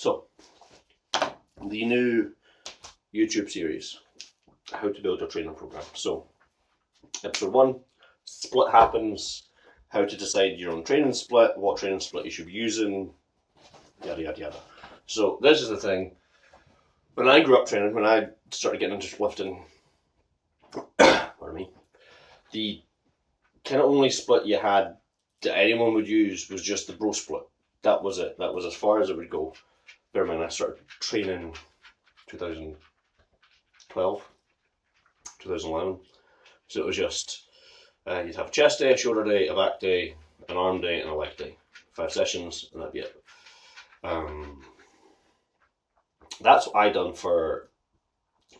So, the new YouTube series, how to build a training program. So, episode 1, split happens, how to decide your own training split, what training split you should be using, yada yada yada. So, this is the thing. When I grew up training, when I started getting into lifting, pardon me, the kind of only split you had that anyone would use was just the bro split. That was it. That was as far as it would go. Bear in mind, I started training 2012, 2011. So it was just, you'd have a chest day, a shoulder day, a back day, an arm day, and a leg day. 5 sessions, and that'd be it. That's what I done for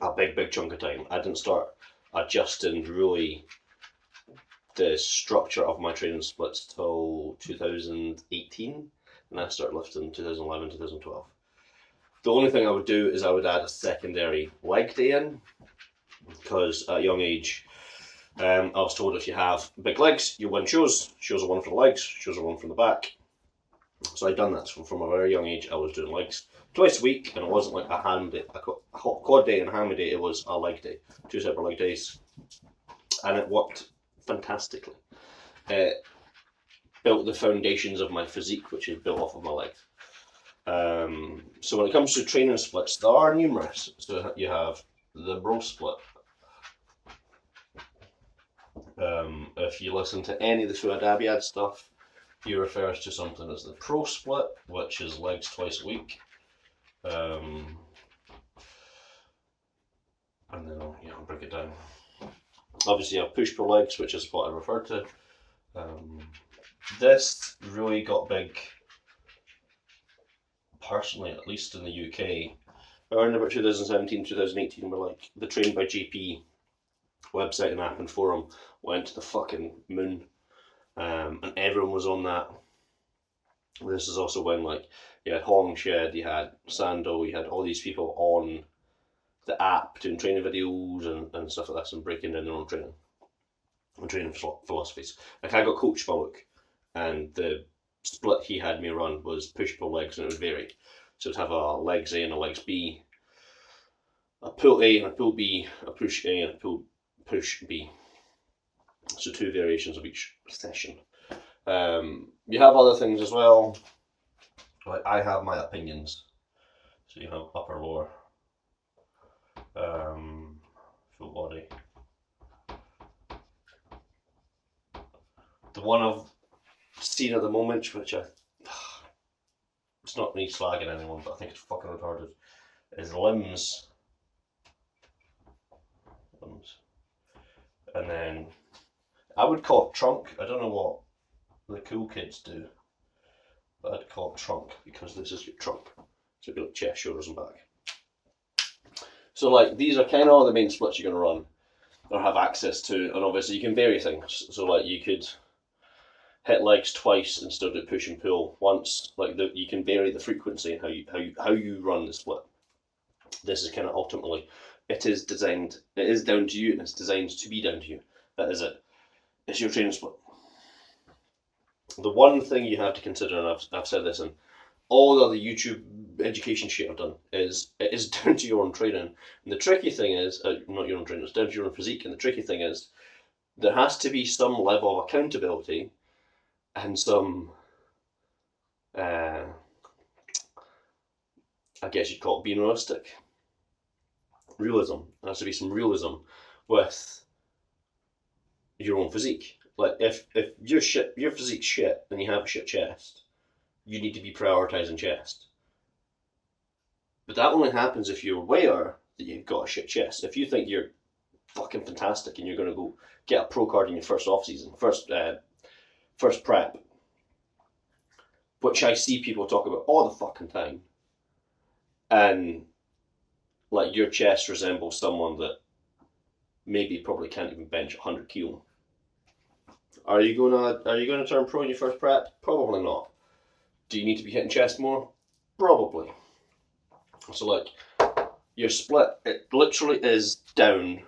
a big chunk of time. I didn't start adjusting really the structure of my training splits till 2018, and I started lifting 2011, 2012. The only thing I would do is I would add a secondary leg day in, because at a young age, I was told if you have big legs, you win shows. Shows are one for the legs, shows are one from the back. So I'd done that from a very young age. I was doing legs twice a week, and it wasn't like a hand day, a quad day and a hammy day. It was a leg day, 2 separate leg days, and it worked fantastically. It built the foundations of my physique, which is built off of my legs. So when it comes to training splits, there are numerous. So you have the bro split. If you listen to any of the Fuadabiad stuff, he refers to something as the pro split, which is legs twice a week. And then I'll break it down. Obviously, you have push pull legs, which is what I referred to. This really got big, personally, at least in the UK, around about 2017, 2018, where like the Trained by JP website and app and forum went to the fucking moon, and everyone was on that. This is also when like you had Hong Shed, you had Sando, you had all these people on the app doing training videos and stuff like this, and breaking down their own training and training philosophies. Like I got coached by Luke, and the split he had me run was push pull legs, and it would vary. So it'd have a legs A and a legs B, a pull A and a pull B, a push A and a push B. So 2 variations of each session. You have other things as well. Like I have my opinions. So you have upper, lower, full body. The one I've seen at the moment, which it's not me slagging anyone, but I think it's fucking retarded, is limbs. And then I would call it trunk. I don't know what the cool kids do, but I'd call it trunk because this is your trunk. So it'd be like chest, shoulders, and back. So like these are kind of all the main splits you're going to run or have access to, and obviously you can vary things. So like you could hit legs twice instead of push and pull once. Like you can vary the frequency and how you run the split. This is kind of ultimately, it is down to you, and it's designed to be down to you. That is it. It's your training split. The one thing you have to consider, and I've said this in all the other YouTube education shit I've done, is it is down to your own training. And the tricky thing is, not your own training, it's down to your own physique. And the tricky thing is, there has to be some level of accountability and some, I guess you'd call it being realistic. Realism. There has to be some realism with your own physique. Like if your physique's shit and you have a shit chest, you need to be prioritizing chest. But that only happens if you're aware that you've got a shit chest. If you think you're fucking fantastic and you're going to go get a pro card in your first off season, first prep, which I see people talk about all the fucking time, and like your chest resembles someone that maybe probably can't even bench 100 kilo. Are you gonna turn pro in your first prep? Probably not. Do you need to be hitting chest more? Probably. So like your split, it literally is down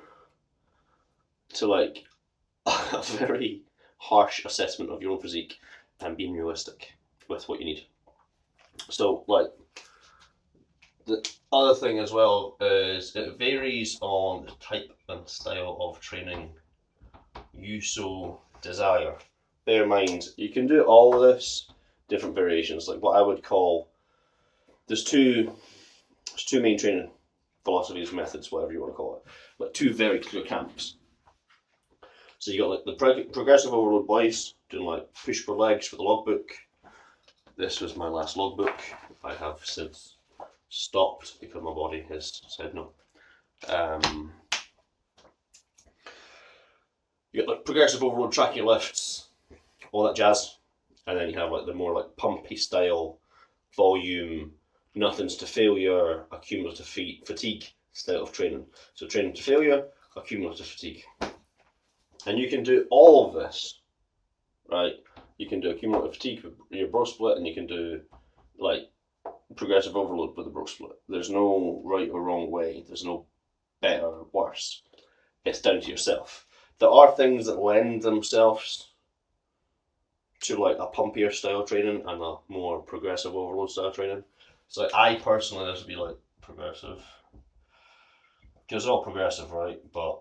to like a very harsh assessment of your own physique and being realistic with what you need. So like The other thing as well is it varies on the type and style of training you so desire. Bear in mind, you can do all of this, different variations, like what I would call, there's two main training philosophies, methods, whatever you want to call it, like two very clear camps. So you got like the progressive overload boys doing like push-pull legs for the logbook. This was my last logbook. I have since stopped because my body has said no. You got like progressive overload tracking lifts, all that jazz, and then you have like the more like pumpy style, volume, nothing's to failure, accumulative fatigue style of training. So training to failure, accumulative fatigue. And you can do all of this, right? You can do accumulative fatigue with your bro split, and you can do like progressive overload with the bro split. There's no right or wrong way. There's no better or worse. It's down to yourself. There are things that lend themselves to like a pumpier style training and a more progressive overload style training. So I personally, this would be like progressive, because it's all progressive, right? But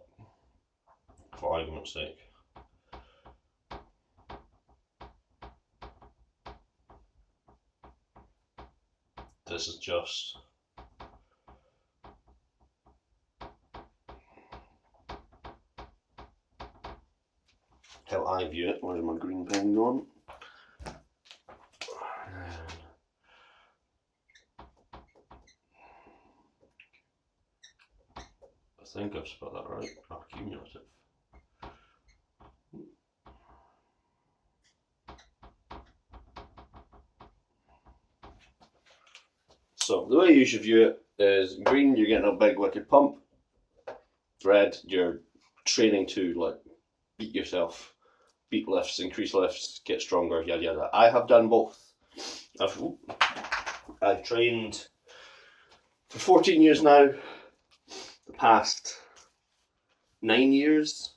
for argument's sake, this is just how I view it. Where's my green pen gone? I think I've spelled that right. Accumulative. So the way you should view it is green, you're getting a big wicked pump. Red, you're training to like beat yourself, beat lifts, increase lifts, get stronger, yada yada. I have done both. I've trained for 14 years now. The past 9 years,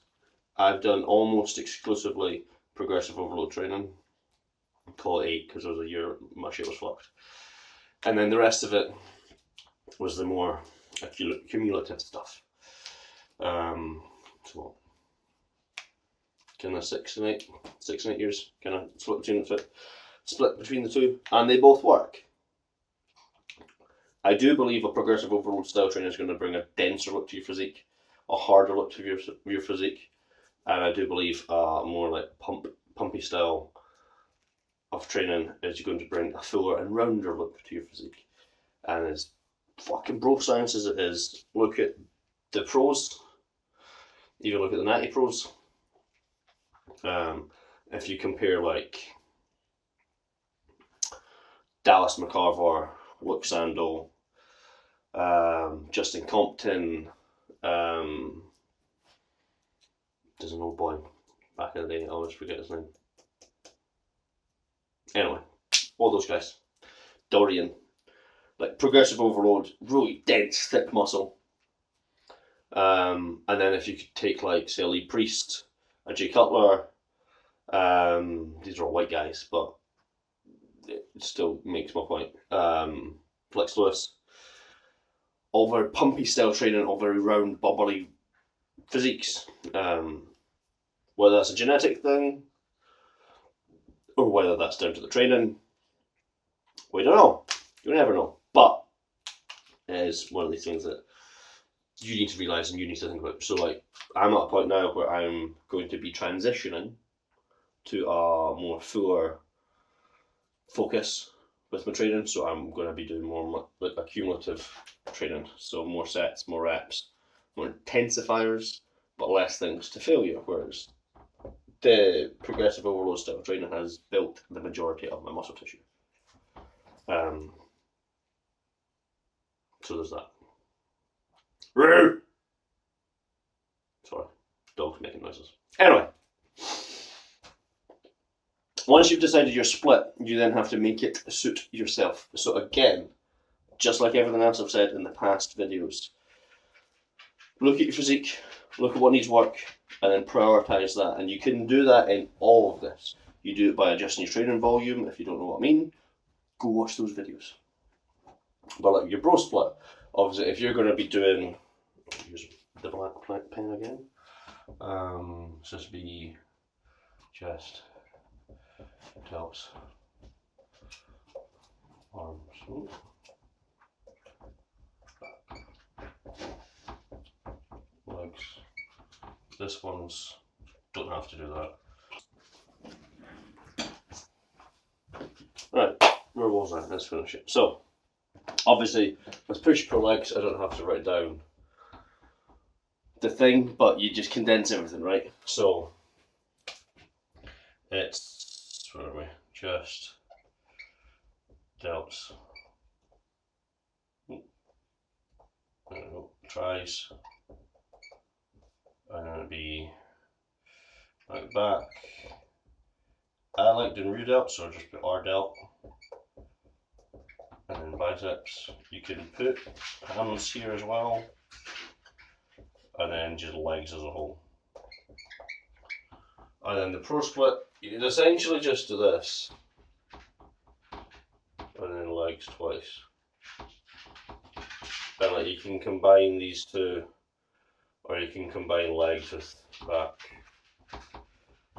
I've done almost exclusively progressive overload training. Call it 8 because there was a year my shit was fucked. And then the rest of it was the more cumulative stuff. So kind of 6 and 8 years, kind of split between the two, and they both work. I do believe a progressive overload style training is going to bring a denser look to your physique, a harder look to your physique, and I do believe a more like pumpy style of training is going to bring a fuller and rounder look to your physique. And as fucking bro science as it is, look at the pros, even look at the natty pros. If you compare like Dallas McCarver, Luke Sandel, Justin Compton, there's an old boy back in the day, I always forget his name. Anyway, all those guys. Dorian, like progressive overload, really dense, thick muscle. And then if you could take like say a Lee Priest, a Jay Cutler, these are all white guys, but it still makes my point. Flex Lewis, all very pumpy style training, all very round, bubbly physiques. Whether that's a genetic thing or whether that's down to the training, we don't know. You never know. But it is one of these things that you need to realise and you need to think about. So like, I'm at a point now where I'm going to be transitioning to a more fuller focus with my training. So I'm going to be doing more like accumulative training. So more sets, more reps, more intensifiers, but less things to failure. Whereas the progressive overload style training has built the majority of my muscle tissue. So there's that. Sorry, dog's making noises. Anyway, once you've decided your split, you then have to make it suit yourself. So again, just like everything else I've said in the past videos, look at your physique, look at what needs work, and then prioritise that. And you can do that in all of this. You do it by adjusting your training volume. If you don't know what I mean, go watch those videos. But like your bro split, obviously, if you're going to be doing, use the black pen again. So this be chest, delts, arms, legs. This one's don't have to do that. Right, where was I? Let's finish it. So, obviously, with push-pull legs, I don't have to write down the thing, but you just condense everything, right? So, it's, where are we? Chest, delts, tries, and then it'd be like back. I like doing rear delts, so just put R delt, and then biceps. You can put hands here as well, and then just legs as a whole. And then the pro split, you can essentially just do this, and then legs twice. And like you can combine these two, or you can combine legs with back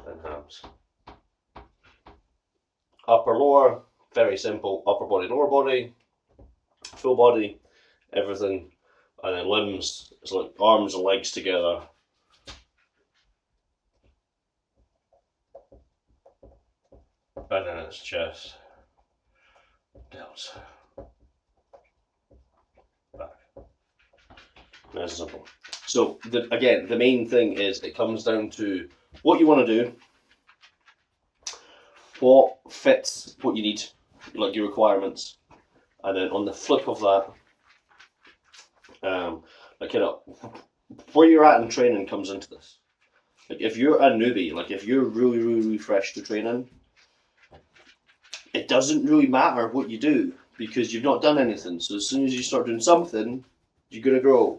and hams. Upper lower, very simple. Upper body, lower body, full body, everything, and then limbs. It's like arms and legs together. And then it's chest, delts, back. Nice and simple. So again, the main thing is it comes down to what you want to do, what fits what you need, like your requirements, and then on the flip of that, like where you're at in training comes into this. Like if you're a newbie, like if you're really fresh to training, it doesn't really matter what you do because you've not done anything. So as soon as you start doing something, you're gonna grow.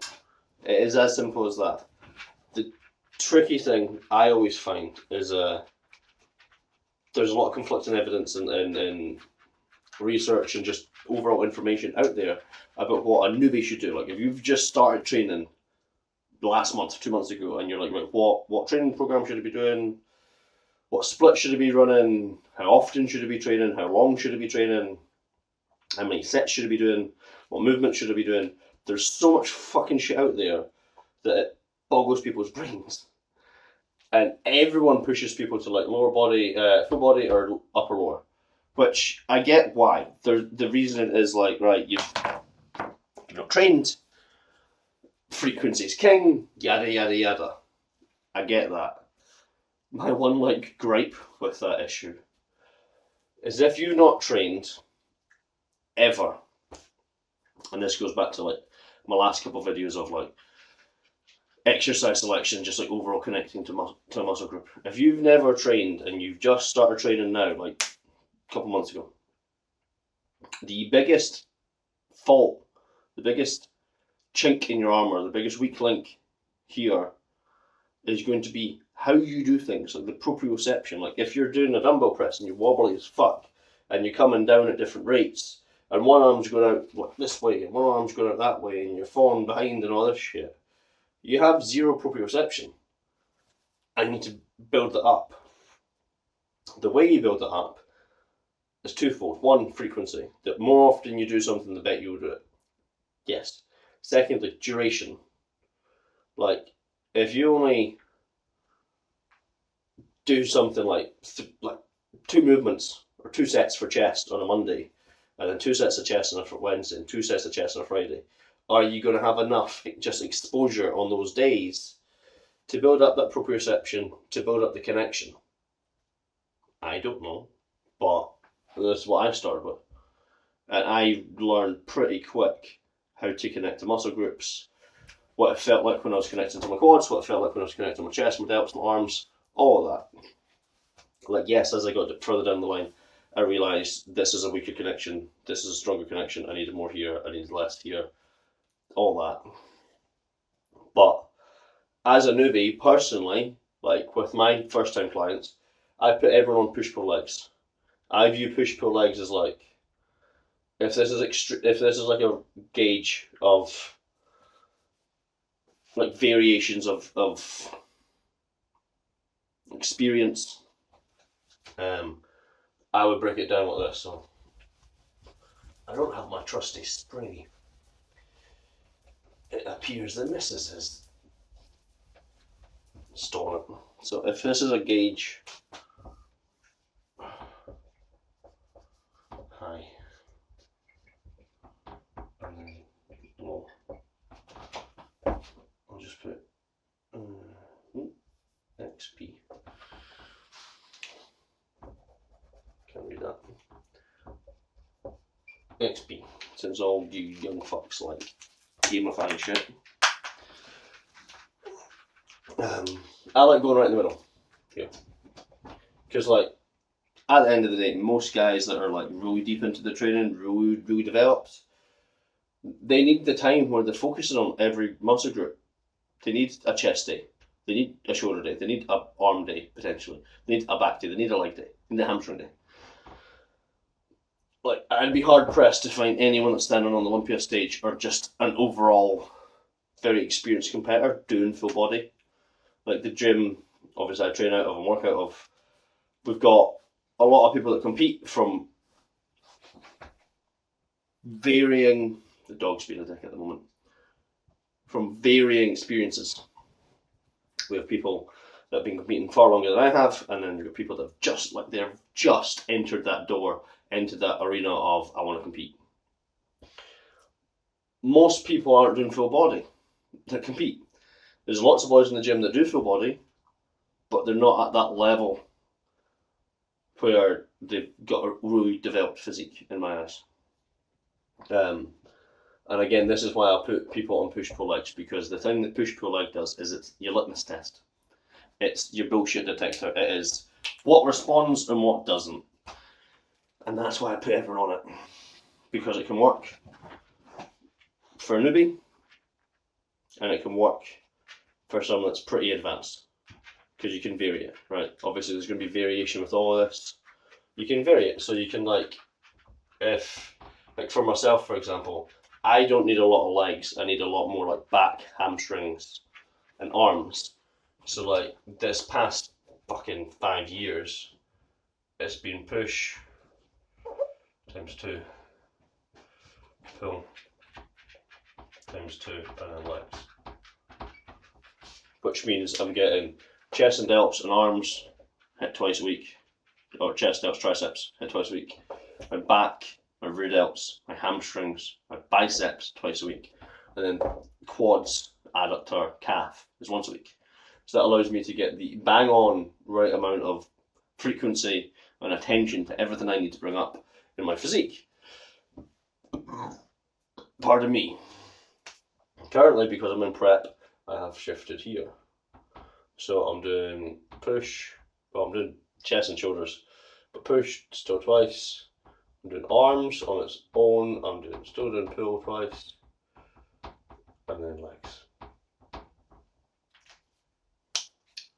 It is as simple as that. The tricky thing I always find is there's a lot of conflicting evidence and research and just overall information out there about what a newbie should do. Like if you've just started training last month, 2 months ago, and you're like, right, what training program should I be doing? What split should I be running? How often should I be training? How long should I be training? How many sets should I be doing? What movement should I be doing? There's so much fucking shit out there that it boggles people's brains. And everyone pushes people to like lower body, full body, or upper lower. Which I get why. The reason is like, right, you've not trained, frequency's king, yada yada yada. I get that. My one like gripe with that issue is if you've not trained ever, and this goes back to like my last couple of videos of like exercise selection, just like overall connecting to a muscle group. If you've never trained and you've just started training now, like a couple months ago, the biggest fault, the biggest chink in your armor, the biggest weak link here is going to be how you do things, like the proprioception. Like if you're doing a dumbbell press and you're wobbly as fuck and you're coming down at different rates and one arm's going out this way and one arm's going out that way and you're falling behind and all this shit, you have zero proprioception. I need to build that up. The way you build it up is twofold. One, frequency. The more often you do something, the better you'll do it. Yes. Secondly, duration. Like, if you only do something like 2 movements or 2 sets for chest on a Monday, and then 2 sets of chest on a Wednesday, and 2 sets of chest on a Friday, are you going to have enough just exposure on those days to build up that proprioception, to build up the connection? I don't know, but that's what I started with. And I learned pretty quick how to connect to muscle groups, what it felt like when I was connecting to my quads, what it felt like when I was connecting to my chest, my delts, my arms, all of that. Like, yes, as I got further down the line, I realised this is a weaker connection, this is a stronger connection, I needed more here, I needed less here, all that. But as a newbie, personally, like with my first time clients, I put everyone on push-pull legs. I view push-pull legs as like, if this is like a gauge of like variations of experience, I would break it down like this. So I don't have my trusty springy. It appears the missus has stolen it. So if this is a gauge, high, and then low, I'll just put XP. Can't read that. XP, since all you young fucks like gamifying shit. I like going right in the middle. Yeah. Because like at the end of the day, most guys that are like really deep into the training, really developed, they need the time where they're focusing on every muscle group. They need a chest day. They need a shoulder day. They need an arm day, potentially. They need a back day. They need a leg day. They need a hamstring day. Like, I'd be hard pressed to find anyone that's standing on the Olympia stage or just an overall very experienced competitor doing full body. Like the gym, obviously I train out of and work out of, we've got a lot of people that compete from varying, the dog's being a dick at the moment, from varying experiences. We have people that have been competing far longer than I have, and then you've got people that have they've just entered that door into that arena of I want to compete. Most people aren't doing full body that compete. There's lots of boys in the gym that do full body, but they're not at that level where they've got a really developed physique in my eyes. And again, this is why I put people on push-pull legs, because the thing that push-pull leg does is it's your litmus test. It's your bullshit detector. It is what responds and what doesn't. And that's why I put everyone on it. Because it can work for a newbie, and it can work for someone that's pretty advanced. Because you can vary it, right? Obviously there's going to be variation with all of this. You can vary it, so you can like for myself, for example, I don't need a lot of legs. I need a lot more like back, hamstrings, and arms. So like this past fucking 5 years, it's been push times 2, pull times 2, and then legs. Which means I'm getting chest and delts and arms hit twice a week, or chest, delts, triceps hit twice a week. My back, my rear delts, my hamstrings, my biceps twice a week, and then quads, adductor, calf is once a week. So that allows me to get the bang on right amount of frequency and attention to everything I need to bring up in my physique. Pardon me. Currently, because I'm in prep, I have shifted here. So I'm doing push, well I'm doing chest and shoulders, but push still twice. I'm doing arms on its own, still doing pull twice, and then legs.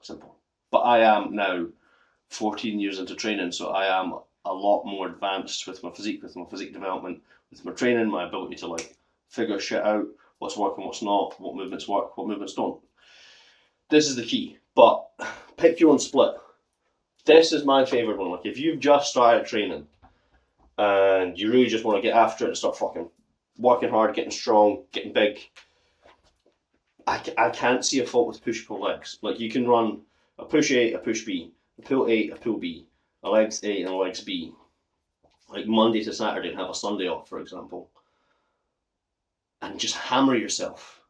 Simple. But I am now 14 years into training, so I am a lot more advanced with my physique development, with my training, my ability to like figure shit out, what's working, what's not, what movements work, what movements don't. This is the key, but pick your own split. This is my favourite one. Like if you've just started training and you really just want to get after it and start fucking working hard, getting strong, getting big, I can't see a fault with push-pull legs. Like you can run a push A, a push B, a pull A, a pull B, a legs A and a legs B, like Monday to Saturday and have a Sunday off, for example, and just hammer yourself.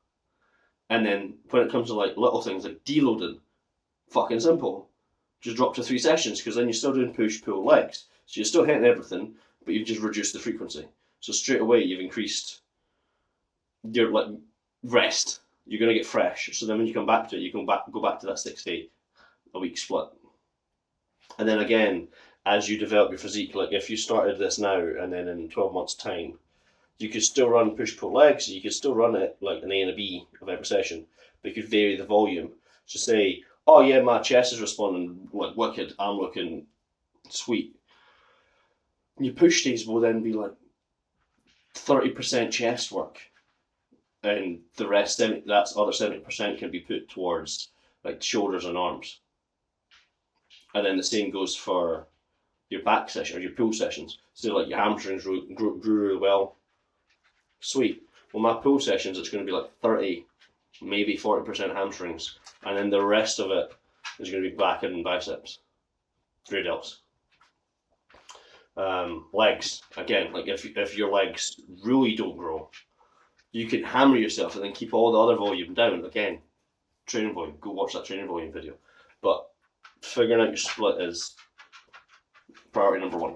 And then when it comes to like little things like deloading, fucking simple. Just drop to 3 sessions, because then you're still doing push, pull, legs. So you're still hitting everything, but you've just reduced the frequency. So straight away you've increased your like rest. You're gonna get fresh. So then when you come back to it, you can go back to that 6 day a week split. And then again, as you develop your physique, like if you started this now and then in 12 months time, you could still run push pull legs. You could still run it like an A and a B of every session, but you could vary the volume. So say, oh yeah, my chest is responding like wicked, I'm looking sweet. Your push days will then be like 30% chest work, and the rest, that's other 70% can be put towards like shoulders and arms. And then the same goes for your back session or your pull sessions. So like your hamstrings grew really well. Sweet. Well, my pull sessions, it's going to be like 30, maybe 40% hamstrings, and then the rest of it is going to be back and biceps. 3 delts. Legs, again, like if your legs really don't grow, you can hammer yourself and then keep all the other volume down. Again, training volume, go watch that training volume video. But figuring out your split is priority number 1.